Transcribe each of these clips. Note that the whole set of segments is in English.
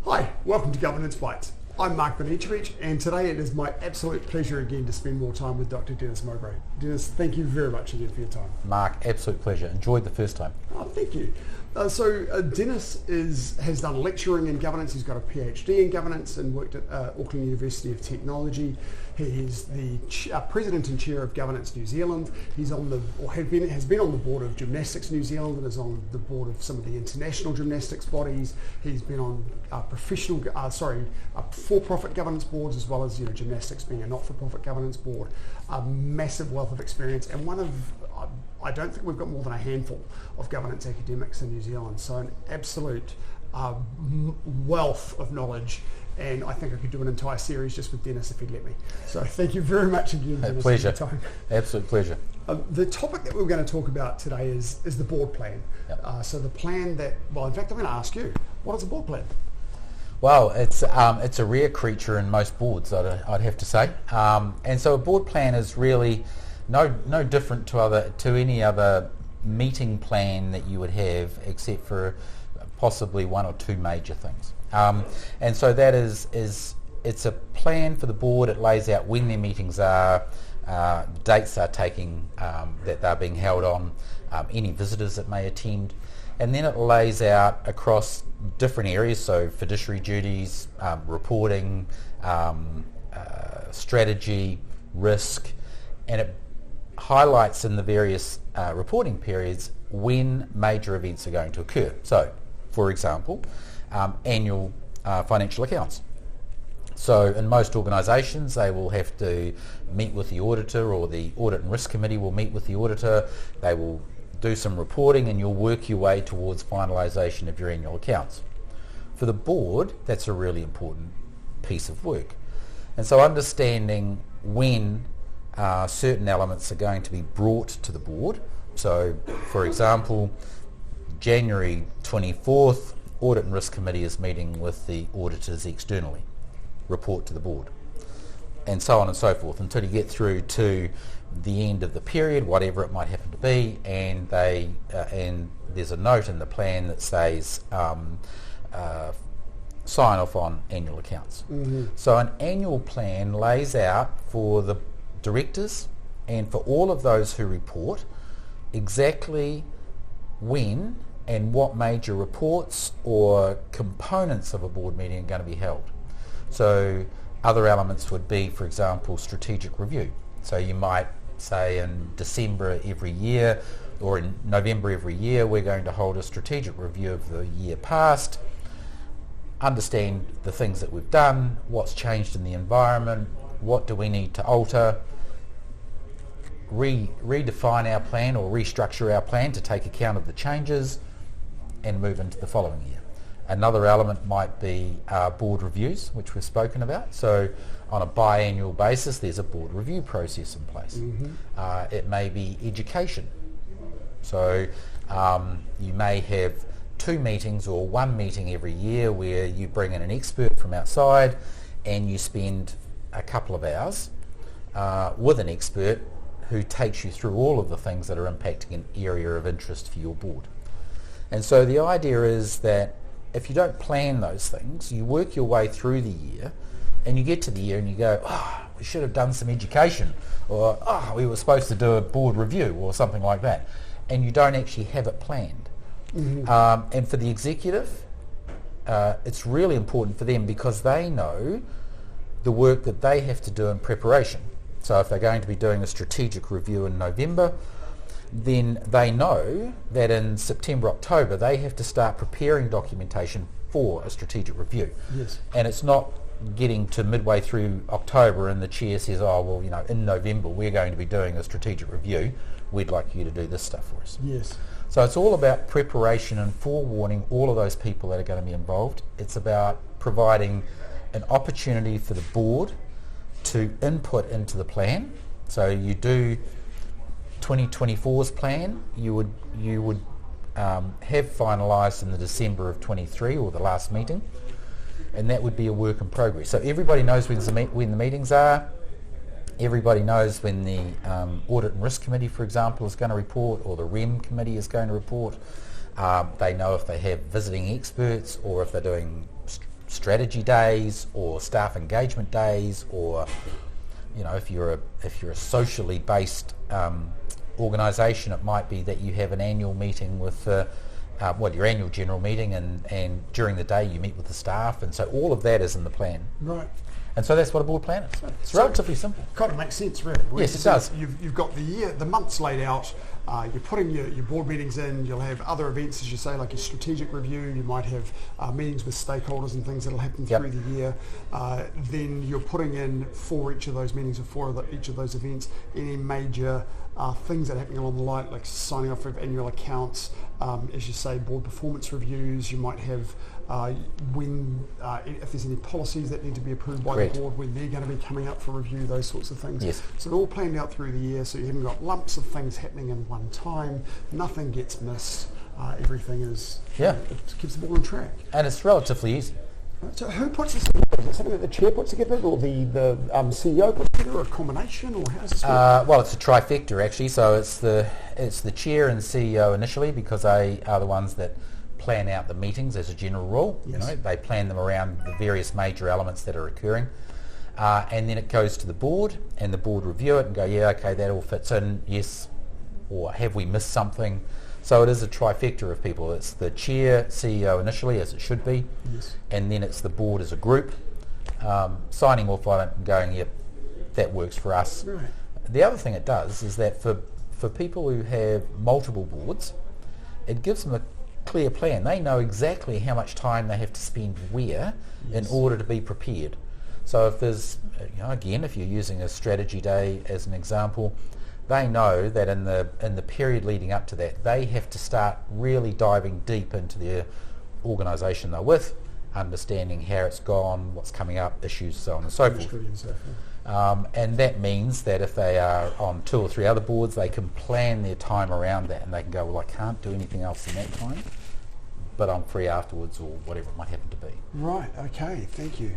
Hi, welcome to Governance Bites. I'm Mark Banicevich, and today it is my absolute pleasure again to spend more time with Dr Denis Mowbray. Denis, thank you very much again for your time. Mark, absolute pleasure. Enjoyed the first time. Oh, thank you. Denis has done lecturing in governance. He's got a PhD in governance and worked at Auckland University of Technology. He is the president and chair of Governance New Zealand. He's on the, or has been on the board of Gymnastics New Zealand and is on the board of some of the international gymnastics bodies. He's been on for-profit governance boards, as well as gymnastics being a not-for-profit governance board. A massive wealth of experience, and I don't think we've got more than a handful of governance academics in New Zealand, so an absolute wealth of knowledge, and I think I could do an entire series just with Denis if he'd let me. So thank you very much again, Denis, pleasure. for your time. Absolute pleasure. The topic that we're going to talk about today is the board plan. Yep. So the plan that, well, in fact, I'm going to ask you, what is a board plan? Well, it's a rare creature in most boards, I'd have to say, and so a board plan is really no different to any other meeting plan that you would have, except for possibly one or two major things. And so that it's a plan for the board. It lays out when their meetings are, dates are taking that they're being held on, any visitors that may attend, and then it lays out across different areas, so fiduciary duties, reporting, strategy, risk, and it highlights in the various reporting periods when major events are going to occur. So, for example, annual financial accounts. So in most organisations they will have to meet with the auditor, or the audit and risk committee will meet with the auditor. They will do some reporting, and you'll work your way towards finalisation of your annual accounts. For the board, that's a really important piece of work. And so understanding when certain elements are going to be brought to the board. So, for example, January 24th, Audit and Risk Committee is meeting with the auditors externally, report to the board, and so on and so forth, until you get through to the end of the period, whatever it might happen to be, and there's a note in the plan that says sign off on annual accounts. Mm-hmm. So an annual plan lays out for the directors and for all of those who report exactly when and what major reports or components of a board meeting are going to be held. So other elements would be, for example, strategic review. So you might say in December every year or in November every year we're going to hold a strategic review of the year past, understand the things that we've done, what's changed in the environment, what do we need to alter, redefine our plan or restructure our plan to take account of the changes, and move into the following year. Another element might be board reviews, which we've spoken about. So on a biannual basis there's a board review process in place. Mm-hmm. It may be education. So you may have two meetings or one meeting every year where you bring in an expert from outside and you spend a couple of hours with an expert who takes you through all of the things that are impacting an area of interest for your board. And so the idea is that if you don't plan those things, you work your way through the year, and you get to the year and you go, we should have done some education, or we were supposed to do a board review or something like that, and you don't actually have it planned. Mm-hmm. And for the executive, it's really important for them because they know the work that they have to do in preparation. So if they're going to be doing a strategic review in November, then they know that in September, October, they have to start preparing documentation for a strategic review. Yes. And it's not getting to midway through October and the chair says, in November we're going to be doing a strategic review. We'd like you to do this stuff for us. Yes. So it's all about preparation and forewarning all of those people that are going to be involved. It's about providing an opportunity for the board to input into the plan. So you do 2024's plan, you would have finalised in the December of 23 or the last meeting, and that would be a work in progress. So everybody knows when the meetings are. Everybody knows when the Audit and Risk Committee, for example, is going to report, or the REM Committee is going to report. They know if they have visiting experts or if they're doing strategy days or staff engagement days, or if you're a socially based organisation, it might be that you have an annual meeting with your annual general meeting, and during the day you meet with the staff, and so all of that is in the plan. Right. And so that's what a board plan is. It's relatively simple. Kind of makes sense, really. Yes, it does. You've got the months laid out. You're putting your board meetings in. You'll have other events, as you say, like your strategic review. You might have meetings with stakeholders and things that'll happen through the year. Then you're putting in for each of those meetings or for each of those events any major things that are happening along the line, like signing off of annual accounts, as you say, board performance reviews. You might have if there's any policies that need to be approved by the board, when they're going to be coming up for review, those sorts of things. Yes. So they're all planned out through the year, so you haven't got lumps of things happening in one time. Nothing gets missed. Everything is, it keeps the ball on track. And it's relatively easy. So who puts this together? Is it something that the chair puts together, or the CEO puts together, or a combination, or how does this work? Well, it's a trifecta actually. So it's the chair and CEO initially, because they are the ones that plan out the meetings as a general rule. Yes. They plan them around the various major elements that are occurring, and then it goes to the board, and the board review it and go, that all fits in, yes, or have we missed something? So it is a trifecta of people. It's the chair, CEO initially, as it should be, and then it's the board as a group signing off on it and going, yep, that works for us. Right. The other thing it does is that for people who have multiple boards, it gives them a clear plan. They know exactly how much time they have to spend where in order to be prepared. So if there's, again, if you're using a strategy day as an example, they know that in the period leading up to that, they have to start really diving deep into their organisation they're with, understanding how it's gone, what's coming up, issues, so on and so forth. And that means that if they are on 2 or 3 other boards, they can plan their time around that, and they can go, well, I can't do anything else in that time, but I'm free afterwards, or whatever it might happen to be. Right, okay, thank you.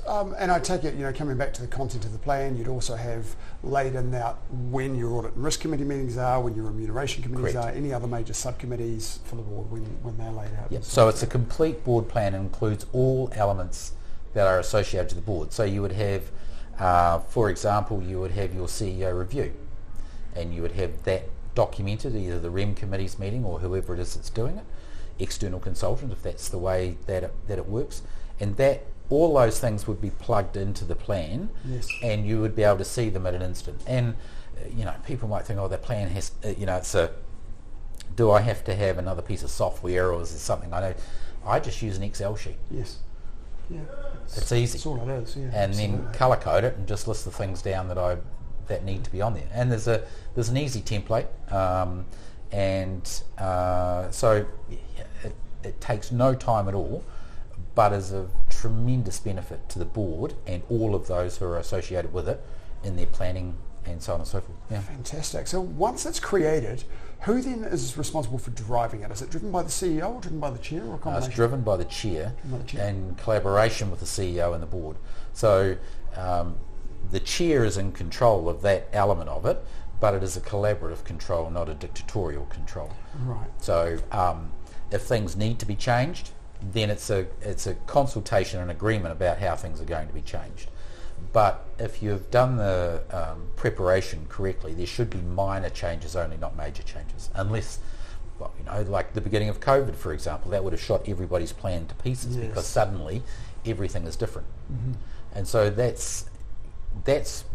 And I take it, coming back to the content of the plan, you'd also have laid in out when your audit and risk committee meetings are, when your remuneration committees are, any other major subcommittees for the board when they're laid out. Yep. So it's a complete board plan and includes all elements that are associated to the board. So you would have, for example, you would have your CEO review, and you would have that documented, either the REM committee's meeting or whoever it is that's doing it, external consultant, if that's the way that it works, and that all those things would be plugged into the plan, and you would be able to see them at an instant. And people might think, that plan has, do I have to have another piece of software, or is it something I know? I just use an Excel sheet. Yes. Yeah. It's easy. That's all it is. Yeah. And then colour code it and just list the things down that need to be on there. And there's an easy template. So it takes no time at all, but is of tremendous benefit to the board and all of those who are associated with it in their planning and so on and so forth. Yeah. Fantastic. So once it's created, who then is responsible for driving it? Is it driven by the CEO or driven by the chair, or a combination? It's driven by the chair in collaboration with the CEO and the board. So the chair is in control of that element of it, but it is a collaborative control, not a dictatorial control. Right. So if things need to be changed, then it's a consultation and agreement about how things are going to be changed. But if you've done the preparation correctly, there should be minor changes only, not major changes. Unless, like the beginning of COVID, for example, that would have shot everybody's plan to pieces because suddenly everything is different. Mm-hmm. And so that's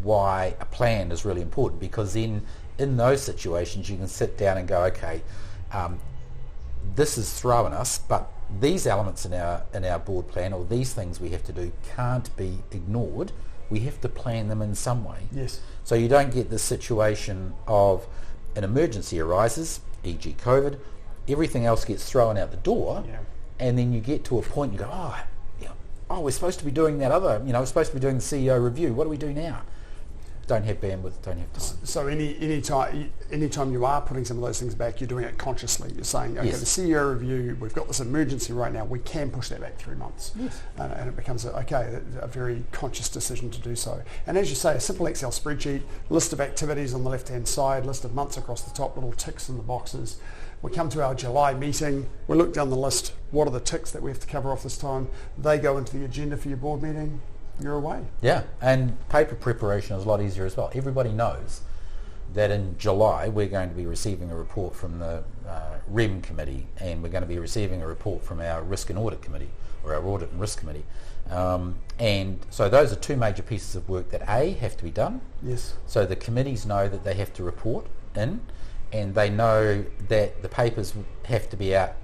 why a plan is really important, because then in those situations you can sit down and go, okay, this is throwing us, but these elements in our board plan, or these things we have to do, can't be ignored. We have to plan them in some way. Yes. So you don't get the situation of an emergency arises, e.g. COVID, everything else gets thrown out the door, and then you get to a point you go, we're supposed to be doing that other, we're supposed to be doing the CEO review. What do we do now? don't have bandwidth, don't have time. So anytime you are putting some of those things back, you're doing it consciously. You're saying, okay, Yes. the CEO review, we've got this emergency right now, we can push that back 3 months. Yes. And it becomes a very conscious decision to do so. And as you say, a simple Excel spreadsheet, list of activities on the left-hand side, list of months across the top, little ticks in the boxes. We come to our July meeting, we look down the list, what are the ticks that we have to cover off this time? They go into the agenda for your board meeting, you're away. Yeah, and paper preparation is a lot easier as well. Everybody knows that in July we're going to be receiving a report from the REM committee, and we're going to be receiving a report from our risk and audit committee, or our audit and risk committee. And so those are two major pieces of work that have to be done. Yes. So the committees know that they have to report in, and they know that the papers have to be out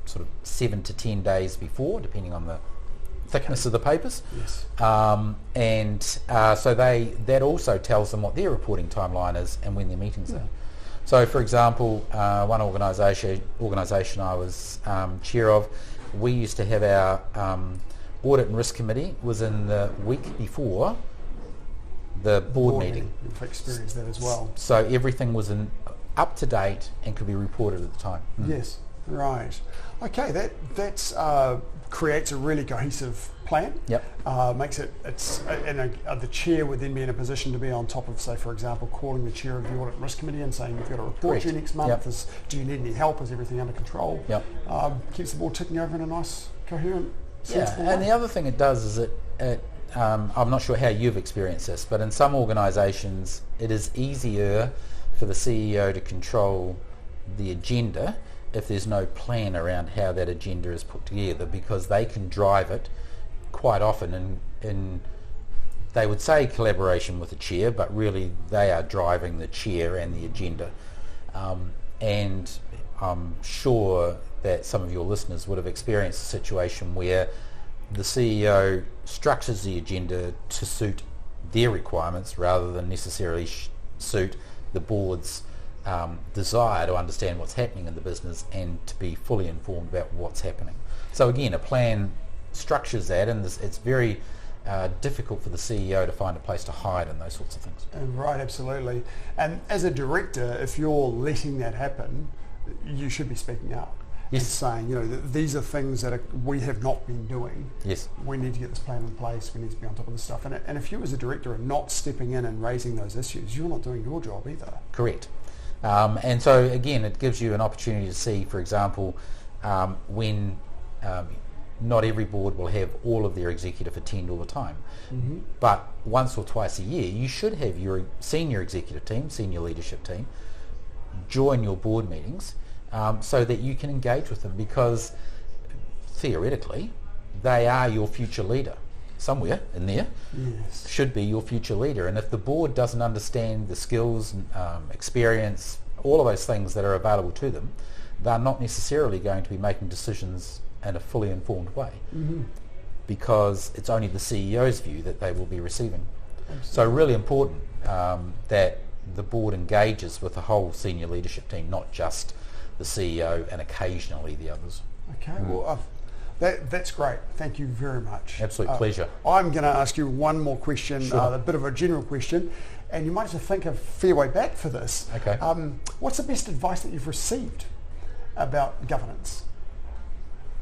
sort of 7 to 10 days before, depending on the thickness of the papers. Yes. So that also tells them what their reporting timeline is and when their meetings are. So for example, one organisation I was chair of, we used to have our audit and risk committee was in the week before the board meeting. You've experienced that as well. So everything was up to date and could be reported at the time. Yes, right. Okay, that creates a really cohesive plan. Yep. Makes it, the chair would then be in a position to be on top of, say, for example, calling the chair of the audit and risk committee and saying, you've got a report due next month. Yep. Do you need any help? Is everything under control? Yep. Keeps the board ticking over in a nice, coherent, sensible and way. the other thing it does is I'm not sure how you've experienced this, but in some organisations it is easier for the CEO to control the agenda if there's no plan around how that agenda is put together, because they can drive it quite often in they would say collaboration with the chair, but really they are driving the chair and the agenda. And I'm sure that some of your listeners would have experienced a situation where the CEO structures the agenda to suit their requirements rather than necessarily suit the board's desire to understand what's happening in the business and to be fully informed about what's happening. So again, a plan structures that, and it's very difficult for the CEO to find a place to hide in those sorts of things. Right, absolutely. And as a director, if you're letting that happen, you should be speaking out. Yes. And saying, these are things that we have not been doing. Yes. We need to get this plan in place. We need to be on top of this stuff. And if you as a director are not stepping in and raising those issues, you're not doing your job either. Correct. And so again, it gives you an opportunity to see, for example, when not every board will have all of their executive attend all the time. Mm-hmm. But once or twice a year, you should have your senior executive team, senior leadership team, join your board meetings so that you can engage with them, because theoretically they are your future leader. Somewhere in there should be your future leader. And if the board doesn't understand the skills, experience, all of those things that are available to them, they're not necessarily going to be making decisions in a fully informed way, because it's only the CEO's view that they will be receiving. Absolutely. So really important that the board engages with the whole senior leadership team, not just the CEO and occasionally the others. Okay, well, that's great. Thank you very much. Absolute pleasure. I'm going to ask you one more question, Sure. A bit of a general question, and you might have to think a fair way back for this. Okay. What's the best advice that you've received about governance?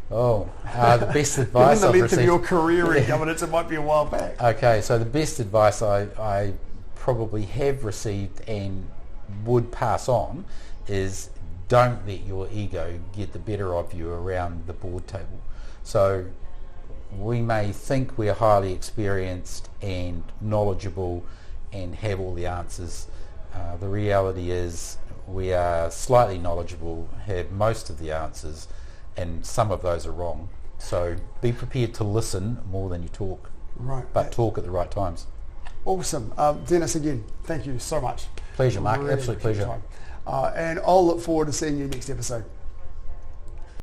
The best advice Given the I've length of received. your career in governance, it might be a while back. Okay, so the best advice I probably have received and would pass on is don't let your ego get the better of you around the board table. So we may think we're highly experienced and knowledgeable and have all the answers. The reality is we are slightly knowledgeable, have most of the answers, and some of those are wrong. So be prepared to listen more than you talk. Right. But talk at the right times. Awesome. Denis, again, thank you so much. Pleasure, Mark. Really Absolute pleasure. and I'll look forward to seeing you next episode.